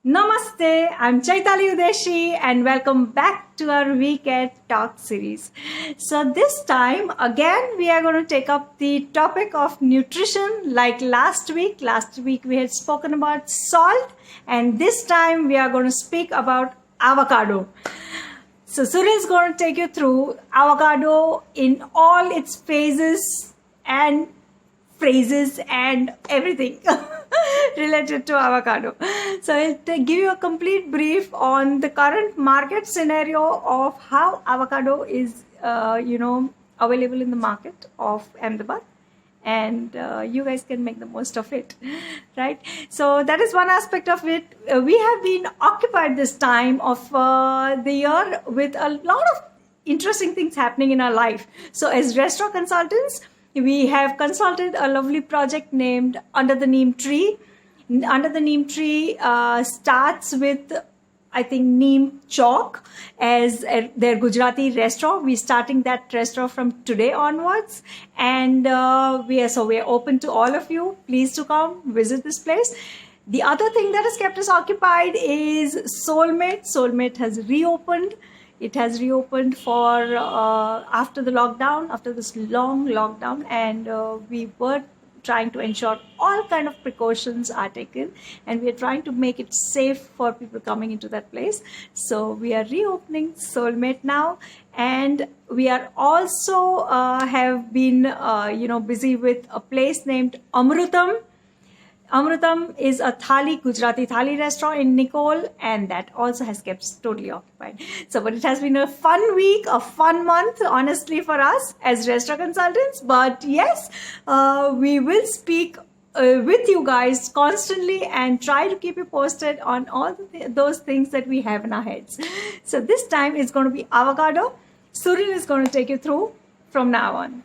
Namaste, I'm Chaitali Udeshi and welcome back to our Weekend Talk series. So, this time again, we are going to take up the topic of nutrition like last week. Last week, we had spoken about salt, and this time, we are going to speak about avocado. So, Surya is going to take you through avocado in all its phases and phrases and everything related to avocado. So I'll give you a complete brief on the current market scenario of how avocado is, available in the market of Ahmedabad, and you guys can make the most of it, right? So that is one aspect of it. We have been occupied this time of the year with a lot of interesting things happening in our life. So as restaurant consultants, we have consulted a lovely project named Under the Neem Tree. Under the Neem Tree starts with, I think, Neem Chowk as their Gujarati restaurant. We're starting that restaurant from today onwards. And we are open to all of you. Please to come visit this place. The other thing that has kept us occupied is Soulmate. Soulmate has reopened. It has reopened for after the lockdown, after this long lockdown, and we were trying to ensure all kind of precautions are taken, and we are trying to make it safe for people coming into that place. So we are reopening Soulmate now, and we are also have been busy with a place named Amrutam. Amrutam is a Gujarati thali restaurant in Nicole, and that also has kept totally occupied. So, but it has been a fun week, a fun month, honestly, for us as restaurant consultants. But yes, we will speak with you guys constantly and try to keep you posted on all those things that we have in our heads. So, this time it's going to be avocado. Surya is going to take you through from now on.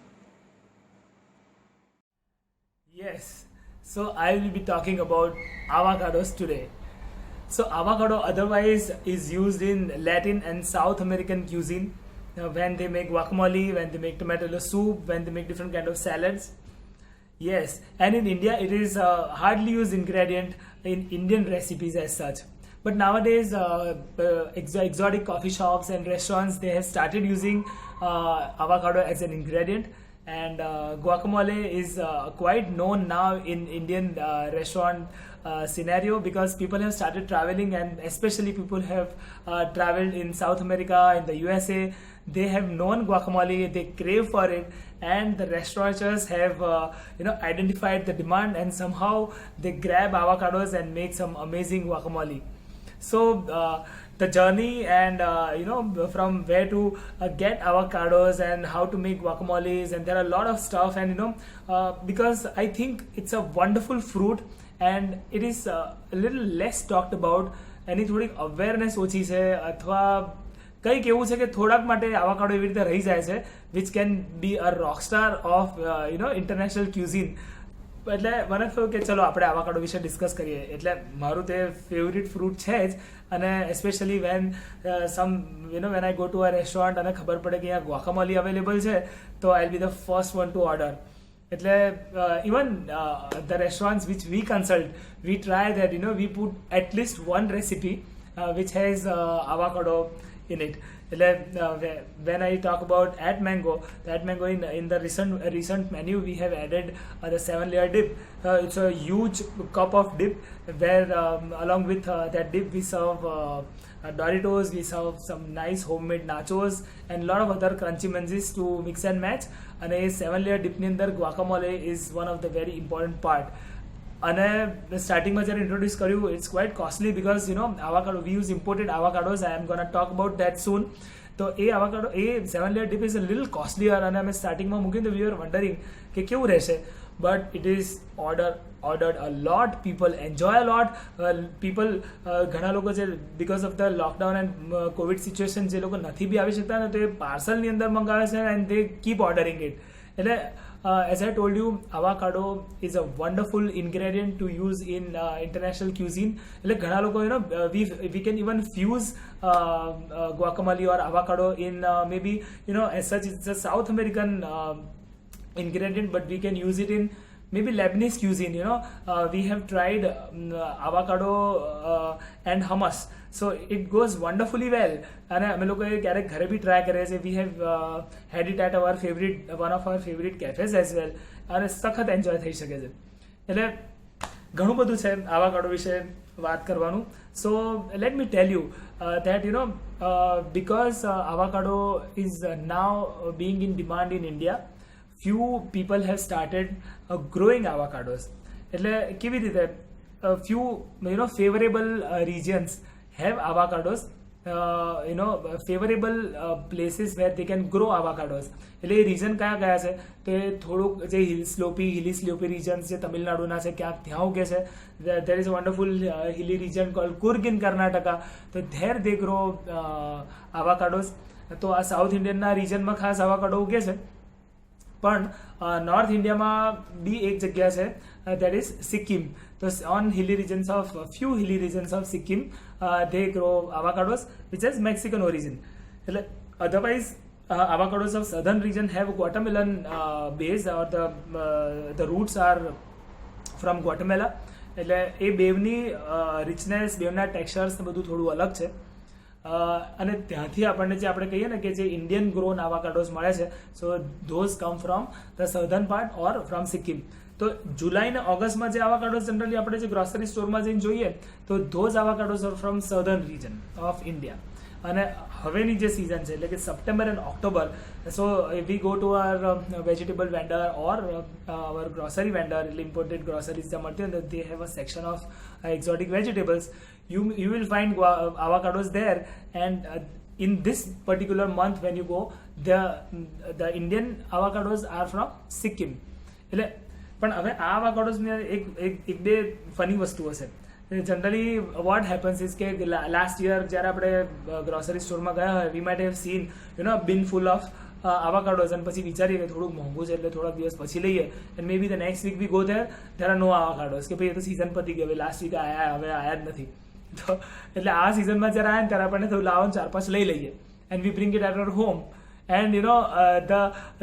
Yes, so I will be talking about avocados today. So avocado otherwise is used in Latin and South American cuisine when they make guacamole, when they make tomato soup, when they make different kind of salads. Yes, and in India it is a hardly used ingredient in Indian recipes as such. But nowadays, exotic coffee shops and restaurants, they have started using avocado as an ingredient. And guacamole is quite known now in Indian restaurant scenario, because people have started traveling, and especially people have traveled in South America, in the USA. They have known guacamole, they crave for it, and the restaurateurs have identified the demand, and somehow they grab avocados and make some amazing guacamole. So the journey and from where to get avocados and how to make guacamoles, and there are a lot of stuff, and because I think it's a wonderful fruit and it is a little less talked about. એની થોડીક awareness ઓછી છે, અથવા કંઈક એવું છે કે થોડાક માટે આવાકાડો એવી રીતે રહી જાય છે, which can be a Rockstar of international cuisine. એટલે મને થયું કે ચલો આપણે આવાકાડો વિશે ડિસ્કસ કરીએ. એટલે મારું તે ફેવરિટ ફ્રૂટ છે જ, અને especially when when I go to a restaurant અને ખબર પડે કે અહીંયા ગ્વાકામોલી અવેલેબલ છે, તો I be the first one to order. એટલે even the restaurants which we consult, we try that we put at least one recipe which has avocado in it. When I talk about at mango in the recent menu, we have added the 7-layer dip. It's a huge cup of dip where along with that dip we serve Doritos, we serve some nice homemade nachos and a lot of other crunchy munchies to mix and match. And a 7-layer dip ni andar guacamole is one of the very important part. અને સ્ટાર્ટિંગમાં જ્યારે introduce કર્યું, it's quite costly because avocado, we use imported avocados. I am gonna talk about that soon. તો એ avocado, A 7-layer dip is a little costlier, અને અમે સ્ટાર્ટિંગમાં મૂકીને તો we were wondering કે કેવું રહેશે, but it is ordered a lot, people enjoy a lot. People ઘણા લોકો જે because of the lockdown and COVID situation જે લોકો નથી બી આવી શકતા ને, તો એ પાર્સલની અંદર મંગાવે છે and they keep ordering it. એટલે as I told you, avocado is a wonderful ingredient to use in international cuisine. Like ghana logo, we can even fuse guacamole or avocado in maybe as such it's a South American ingredient, but we can use it in maybe Lebanese cuisine, we have tried avocado and hummus, so it goes wonderfully well. અને અમે લોકોએ ક્યારેક ઘરે બી try કરે છે. We have head it at one of our favourite cafes as well, અને સખત enjoy થઈ શકે છે. એટલે ઘણું બધું છે આવાકાડો વિશે વાત કરવાનું. So let me tell you that because avocado is now being in demand in India, few people have started growing avocados. એટલે કેવી રીતે few favorable regions have avocados, favorable places where they can grow avocados. એટલે એ reason કયા છે તો એ થોડુંક જે હિલી સ્લોપી regions જે તમિલનાડુના છે ક્યાંક ત્યાં ઉગે છે. there is a wonderful hilly region called Coorg in Karnataka, તો there they grow avocados. તો આ સાઉથ ઇન્ડિયનના રિજનમાં ખાસ આવાકાડો ઉગે છે. પણ નોર્થ ઇન્ડિયામાં બી એક જગ્યા છે, that is Sikkim. So on few hilly regions of Sikkim, they grow avocados which has Mexican origin. Otherwise, avocados of southern region have Guatemalan base, or the roots are from Guatemala. એટલે એ બેવની richness, બેવના textures ને બધું થોડું અલગ છે. અને ત્યાંથી આપણને જે આપણે કહીએ ને કે જે ઇન્ડિયન ગ્રોન આવાકાડોસ મળે છે, so those come from the southern part or from Sikkim. તો જુલાઈ ને ઓગસ્ટમાં જે આવાકાડોસ જનરલી આપણે જે ગ્રોસરી સ્ટોરમાં જઈને જોઈએ તો those avocados are from southern region of India. અને હવેની જે સિઝન છે એટલે કે September and October, so we go to our vegetable vendor or our grocery vendor, એટલે ઇમ્પોર્ટેડ ગ્રોસરીઝ જ્યાં મળતી હોય they have a section of exotic vegetables. You will find avocados there, and in this particular month when you go, the Indian avocados are from Sikkim. એટલે પણ હવે આ આવાકાડોસની એક બે ફની વસ્તુઓ છે. જનરલી વોટ હેપન્સ ઇઝ કે last year જ્યારે આપણે ગ્રોસરી સ્ટોરમાં ગયા હોય, વી માઇટ હેવ સીન બિન ફૂલ ઓફ આવાકાડોસ, અને પછી વિચારીએ કે થોડુંક મોંઘું છે એટલે થોડાક દિવસ પછી લઈએ, and maybe the next week we go there are no avocados, કે ભાઈ એ તો સિઝન પતી ગઈ, હવે લાસ્ટ વીક આયા, હવે આયા જ નથી. તો એટલે આ સિઝનમાં જ્યારે આવ્યા ને ત્યારે આપણને થયું લાવો 4-5 લઈ લઈએ, and we bring it at our home. And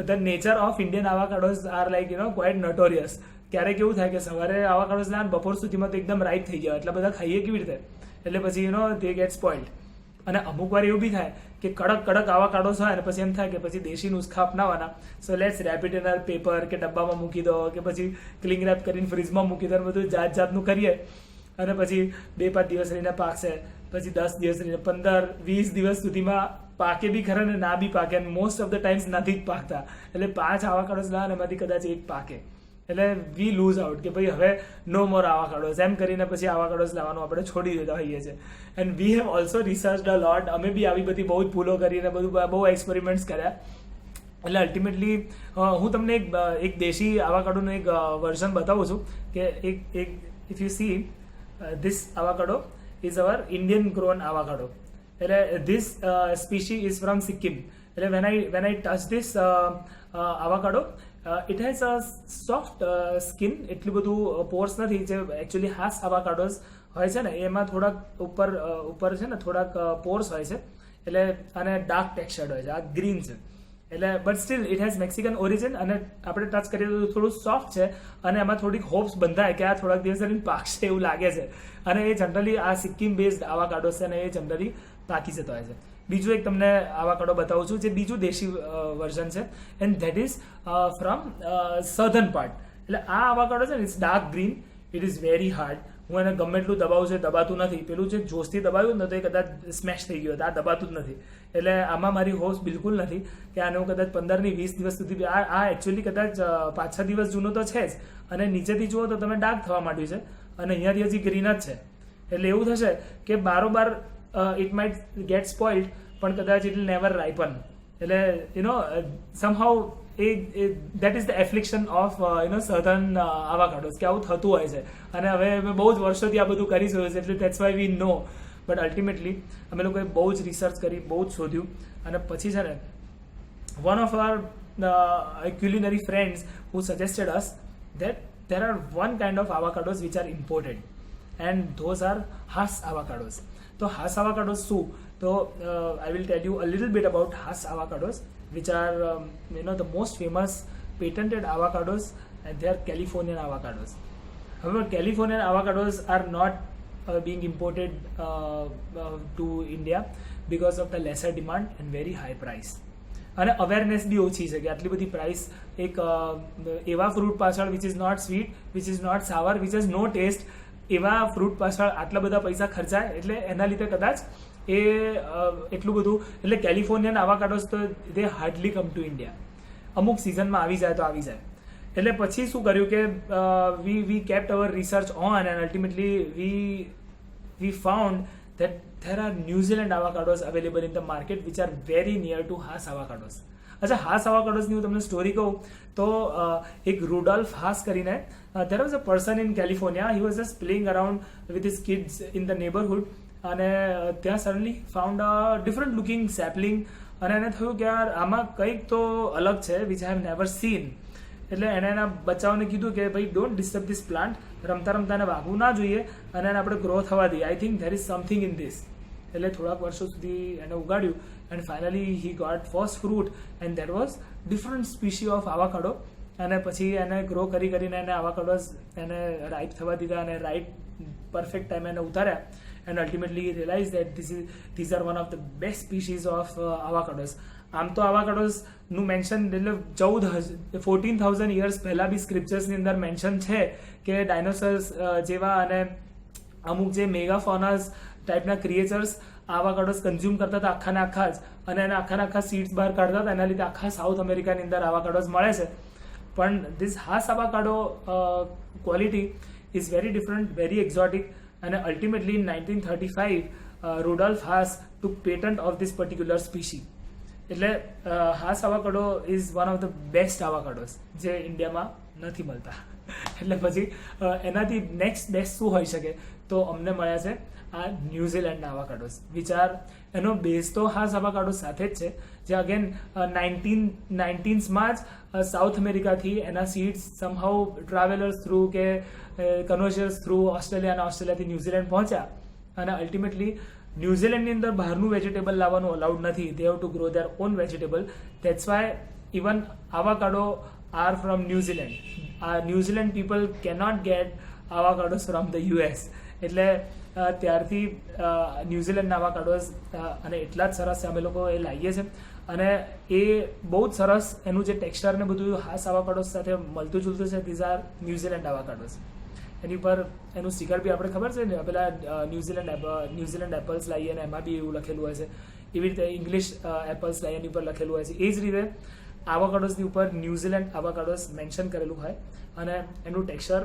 the nature of Indian avocados are like quite notorious. ક્યારેક એવું થાય કે સવારે આવાકાડોસ લાવે બપોર સુધીમાં તો એકદમ રાઈપ થઈ ગયા, એટલા બધા ખાઈએ કેવી રીતે, એટલે પછી they get spoiled. અને અમુક વાર એવું બી થાય કે કડક આવાકાડોસ હોય અને પછી એમ થાય કે પછી દેશી નુસ્ખા અપનાવવાના, so let's wrap it in paper કે ડબ્બામાં મૂકી દો, કે પછી ક્લિંગ રેપ કરીને ફ્રીજમાં મૂકી દો, બધું જાતનું કરીએ, અને પછી 2-5 દિવસ રહીને પાકશે, પછી 10 દિવસ રહીને 15-20 દિવસ સુધીમાં પાકે બી ખરા ને ના બી પાકે, અને મોસ્ટ ઓફ ધ ટાઈમ્સ નથી જ પાકતા. એટલે 5 આવાકાડોસ લાવે ને એમાંથી કદાચ 1 પાકે, એટલે વી લૂઝ આઉટ કે ભાઈ હવે નો મોર આવાકાડોસ, એમ કરીને પછી આવાકાડોસ લાવવાનું આપણે છોડી દેતા હોઈએ છીએ. એન્ડ વી હેવ ઓલ્સો રિસર્ચડ અ લોટ. અમે બી આવી બધી બહુ જ ભૂલો કરીને બહુ એક્સપેરિમેન્ટ્સ કર્યા. એટલે અલ્ટિમેટલી હું તમને એક દેશી આવાકાડોનું એક વર્ઝન બતાવું છું કે એક if you see this avocado is our Indian grown avocado. એટલે this species is from Sikkim. એટલે when I touch this avocado, it has a soft skin, એટલું બધું પોર્સ નથી. જે એકચ્યુઅલી હાસ આવાકાડોસ હોય છે ને એમાં થોડાક ઉપર છે ને થોડાક પોર્સ હોય છે, એટલે અને ડાર્ક ટેક્સચર્ડ હોય છે. આ ગ્રીન છે એટલે but still it has Mexican origin, અને આપણે ટચ કરીએ તો થોડું સોફ્ટ છે, અને એમાં થોડીક હોપ્સ બંધાય કે આ થોડાક દિવસ પાકશે એવું લાગે છે. અને એ જનરલી આ સિક્કિમ બેઝડ આવાકાડોસ છે, અને એ જનરલી પાકી જતો હોય છે. બીજું એક તમને આવાકાડો બતાવું છું જે બીજું દેશી વર્ઝન છે, and that is from southern part. એટલે આ આવાકાડો છે ને it's dark green, it is very hard. હું એને ગમે એટલું દબાવું છે દબાતું નથી. પેલું જે જોશથી દબાવ્યું ને તો એ કદાચ સ્મેશ થઈ ગયું, આ દબાતું જ નથી. એટલે આમાં મારી હોશ બિલકુલ નથી કે આને હું કદાચ 15-20 દિવસ સુધી, આ એકચ્યુઅલી કદાચ 5-6 દિવસ જૂનું તો છે જ, અને નીચેથી જુઓ તો તમે ડાર્ક થવા માંડ્યું છે, અને અહીંયાથી હજી ગ્રીન જ છે. એટલે એવું થશે કે બારોબાર it might get spoiled, પણ કદાચ it will never ripen. એટલે somehow that is the affliction of southern avocados, કે આવું થતું હોય છે. અને હવે અમે બહુ જ વર્ષોથી આ બધું કરી જોયું છે, એટલે that's why we know. But ultimately અમે લોકોએ બહુ જ રિસર્ચ કરી, બહુ જ શોધ્યું, અને પછી છે ને one of our culinary friends who suggested us that there are one kind of avocados which are imported, and those are Hass avocados. તો હાસ આવાકાડોસ શું? તો I will tell you a little bit about Hass avocados, which are the most famous patented avocados and they are Californian avocados. However, Californian avocados are not being imported to India because of the lesser demand and very high price. અને awareness બી ઓછી છે કે આટલી બધી price એક એવા fruit પાછળ which is not sweet, which is not sour, which is no taste, એવા ફ્રૂટ પાછળ આટલા બધા પૈસા ખર્ચાય, એટલે એના લીધે કદાચ એ એટલું બધું, એટલે કેલિફોર્નિયન આવાકાડોસ તો દે હાર્ડલી કમ ટુ ઇન્ડિયા. અમુક સિઝનમાં આવી જાય તો આવી જાય. એટલે પછી શું કર્યું કે we kept our research on and ultimately we found that there are New Zealand avocados available in the market which are very near to Haas avocados. अच्छा, हास एवोकाडोसની હું તમને સ્ટોરી કહું તો એક રુડોલ્ફ હાસ કરીને there was a person in California. He was just playing around with his kids in the neighborhood અને ત્યાં suddenly found a different looking sapling અને એને થયું કે યાર આમાં કંઈક તો અલગ છે which I have never seen. એટલે એણે એના બચ્ચાઓને કીધું કે ભાઈ ડોન્ટ ડિસ્ટર્બ ધીસ પ્લાન્ટ, રમતા રમતા એને વાગવું ના જોઈએ અને એને આપણે ગ્રો થવા દઈએ. I think there is something in this. એટલે થોડાક વર્ષો સુધી એને ઉગાડ્યું and finally he got first fruit and that was different species of avocado. અને પછી એને ગ્રો કરીને એને આવાકાડોસ એને રાઇપ થવા દીધા અને રાઇટ પરફેક્ટ ટાઈમે એને ઉતાર્યા and ultimately realise that these are one of the best species of avocados. આમ તો આવાકાડોસનું મેન્શન એટલે 14,000 યર્સ પહેલાં બી સ્ક્રિપ્ચર્સની અંદર મેન્શન છે કે ડાયનોસર્સ જેવા અને અમુક જે મેગાફોનાસ ટાઈપના ક્રિએચર્સ આવાકાડોસ કન્ઝ્યુમ કરતા હતા આખાને આખા જ, અને એને આખાના આખા સીડ્સ બહાર કાઢતા હતા. એના લીધે આખા સાઉથ અમેરિકાની અંદર આવાકાડોસ મળે છે. પણ this Hass avocado quality is very different, very exotic. અને ultimately in 1935 Rudolph Hass took patent of this particular species. એટલે Hass avocado is one of the best avocados જે ઇન્ડિયામાં નથી મળતા. એટલે પછી એનાથી નેક્સ્ટ બેસ્ટ શું હોઈ શકે તો અમને મળ્યા છે આ ન્યૂઝીલેન્ડના આવાકાડોસ વિચ આર, એનો બેઝ તો હાસ આવાકાડોસ સાથે જ છે જે અગેન 1990s સાઉથ અમેરિકાથી એના સીડ્સ સમહાઉ ટ્રાવેલર્સ થ્રુ કે કન્વર્જર્સ થ્રુ ઓસ્ટ્રેલિયા અને ઓસ્ટ્રેલિયાથી ન્યૂઝીલેન્ડ પહોંચ્યા અને અલ્ટિમેટલી ન્યૂઝીલેન્ડની અંદર બહારનું વેજીટેબલ લાવવાનું અલાઉડ નથી. They have to grow their own vegetable. That's why even avocado are from New Zealand. New Zealand people cannot get avocados from the US. એટલે ત્યારથી ન્યૂઝીલેન્ડના આવાકાડોસ અને એટલા જ સરસ છે, અમે લોકો એ લાવીએ છીએ અને એ બહુ જ સરસ એનું જે ટેક્સચર ને બધું હાસ આવાકાડોસ સાથે મળતું જુલતું છે. These are New Zealand avocados. એની પર એનું સ્ટીકર બી આપણે ખબર છે ને, પેલા ન્યૂઝીલેન્ડ એપલ્સ લાવીએ અને એમાં બી એવું લખેલું હોય છે. એવી રીતે ઇંગ્લિશ એપલ્સ લાવીએ એની ઉપર લખેલું હોય છે. એ જ રીતે આવાકાડોસની ઉપર ન્યૂઝીલેન્ડ આવાકાડોસ મેન્શન કરેલું હોય અને એનું ટેક્સચર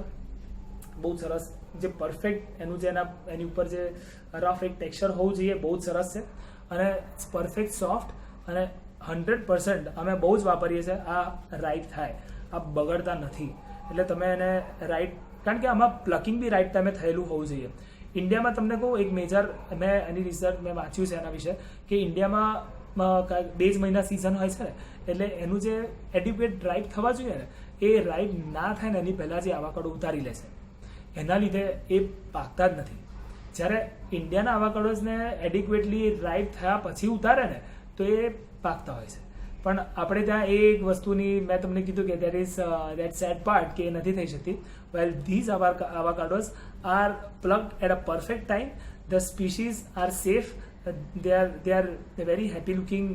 બહુ સરસ, જે પરફેક્ટ એનું જે એની ઉપર જે રફ એક ટેક્સચર હોવું જોઈએ બહુ જ સરસ છે અને પરફેક્ટ સોફ્ટ અને 100% અમે બહુ જ વાપરીએ છીએ. આ રાઈટ થાય, આ બગડતા નથી. એટલે તમે એને રાઈટ, કારણ કે આમાં પ્લકિંગ બી રાઈટ ટાઈમે થયેલું હોવું જોઈએ. ઇન્ડિયામાં તમને કહું એક મેજર, મેં એની રિસર્ચ મેં વાંચ્યું છે એના વિશે કે ઇન્ડિયામાં 2 જ મહિના સિઝન હોય છે ને, એટલે એનું જે એડિક્વેટ રાઈટ થવા જોઈએ ને એ રાઈટ ના થાય ને એની પહેલાં જે આવાકાડો ઉતારી લે છે, એના લીધે એ પાકતા જ નથી. જ્યારે ઇન્ડિયાના આવાકાડોસને એડિક્વેટલી રાઈટ થયા પછી ઉતારે ને તો એ પાકતા હોય છે. પણ આપણે ત્યાં એ એક વસ્તુની મેં તમને કીધું કે that is that sad part કે એ નથી થઈ શકતી. Well these avocados are plugged at a perfect time. The species are safe. they are very happy looking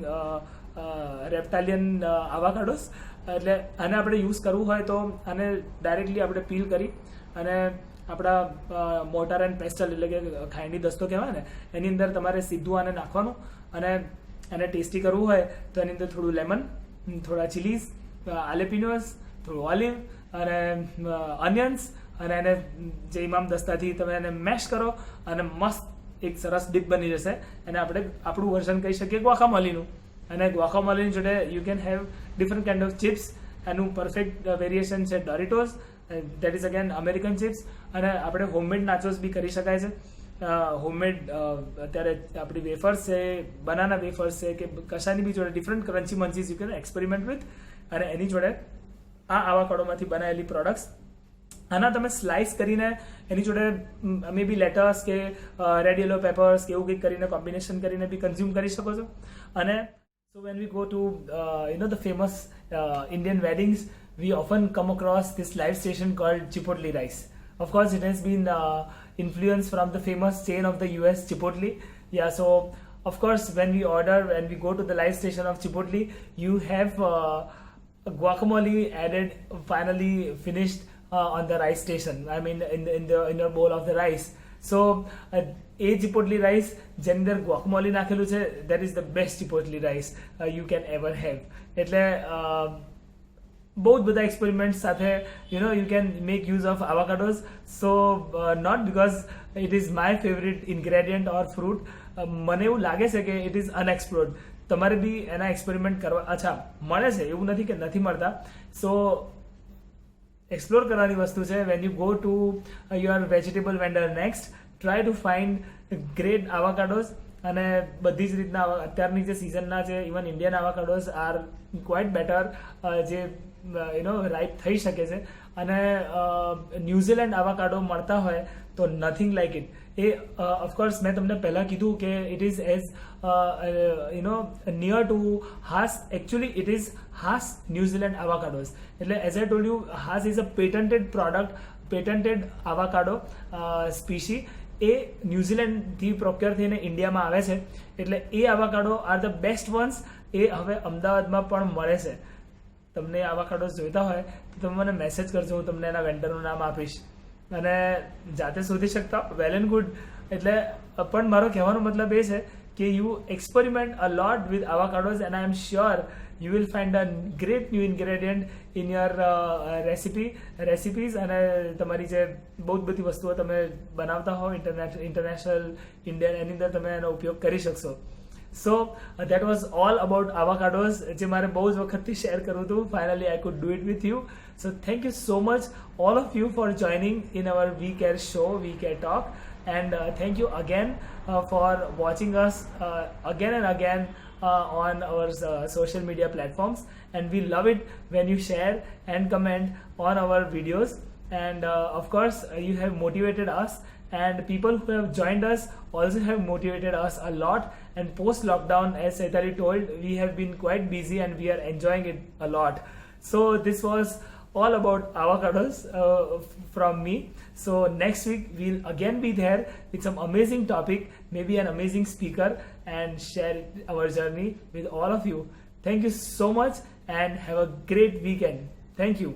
reptilian avocados. એટલે આને આપણે યુઝ કરવું હોય તો આને ડાયરેક્ટલી આપણે પીલ કરી અને આપણા મોટર એન્ડ પેસ્ટલ એટલે કે ખાંડની દસ્તો કહેવાય ને એની અંદર તમારે સીધું આને નાખવાનું અને એને ટેસ્ટી કરવું હોય તો એની અંદર થોડું લેમન, થોડા ચીલીઝ, આલેપિનોસ, થોડું ઓલિવ અને અનિયન્સ અને એને જે ઇમામ દસ્તાથી તમે એને મેશ કરો અને મસ્ત એક સરસ ડીપ બની જશે. અને આપણે આપણું વર્ઝન કહી શકીએ ગ્વાકામોલીનું. અને ગ્વાકામોલીની જોડે you can have different kind of chips. એનું પરફેક્ટ વેરિએશન છે Doritos, that is again American chips. અને આપણે હોમમેડ નાચોસ બી કરી શકાય છે. હોમમેડ અત્યારે આપણી વેફર્સ છે, બનાના વેફર્સ છે કે કશાની બી જોડે different crunchy munchies you can experiment with. અને એની જોડે આ આવાકાડોમાંથી બનાવેલી પ્રોડક્ટ્સ આના તમે સ્લાઇસ કરીને એની જોડે મે બી લેટસ કે રેડ યલો પેપર્સ કે એવું કંઈક કરીને કોમ્બિનેશન કરીને બી કન્ઝ્યુમ કરી શકો છો. અને so when we go to the famous Indian weddings we often come across this live station called Chipotle Rice. Of course, it has been influenced from the famous chain of the US, Chipotle. Yeah, so of course, when we go to the live station of Chipotle, you have guacamole added, finally finished on the rice station. I mean, in the inner bowl of the rice. So, a Chipotle rice, જેની અંદર guacamole નાખેલું છે, that is the best Chipotle rice you can ever have. એટલે बहुत બધા experiments સાથે, you can make use of avocados. So not because it is my favorite ingredient or fruit, મને એવું લાગે છે કે it is unexplored. તમારે બી એના એક્સપેરિમેન્ટ કરવા, અચ્છા મળે છે, એવું નથી કે નથી મળતા. સો એક્સપ્લોર કરવાની વસ્તુ છે. When you go to your vegetable vendor next, try to find great avocados. અને બધી જ રીતના અત્યારની જે સિઝનના છે, even Indian avocados are quite better, જે રાઇપ થઈ શકે છે. અને ન્યૂઝીલેન્ડ આવાકાડો મળતા હોય તો નથિંગ લાઇક ઇટ. એ ઓફકોર્સ મેં તમને પહેલાં કીધું કે it is as near to Hass. Actually it is Hass New Zealand avocados. એટલે as I told you, Hass is a patented product, patented avocado species. એ ન્યૂઝીલેન્ડથી પ્રોક્યોર થઈને ઇન્ડિયામાં આવે છે. એટલે એ avocado are the best ones. એ હવે અમદાવાદમાં પણ મળે છે. તમને આવાકાડોઝ જોઈતા હોય તો તમે મને મેસેજ કરજો, હું તમને એના વેન્ડરનું નામ આપીશ. અને જાતે શોધી શકતા, વેલ એન્ડ ગુડ. એટલે પણ મારો કહેવાનો મતલબ એ છે કે you experiment a lot with avocados, and I am sure you will find a great new ingredient in your recipes. અને તમારી જે બહુ બધી વસ્તુઓ તમે બનાવતા હો ઇન્ટરનેશનલ, ઇન્ડિયન, એની અંદર તમે એનો ઉપયોગ કરી શકશો. So that was all about avocados, જે મારે બહુ જ વખતથી શેર કરવું હતું. Finally I could do it with you. So thank you so much all of you for joining in our We Care show, We Care Talk. And thank you again for watching us again and again on our social media platforms. And we love it when you share and comment on our videos. And of course, you have motivated us, and people who have joined us also have motivated us a lot. And post lockdown, as Saitali told, we have been quite busy and we are enjoying it a lot. So this was all about avocados from me. So next week we'll again be there with some amazing topic, maybe an amazing speaker, and share our journey with all of you. Thank you so much and have a great weekend. Thank you.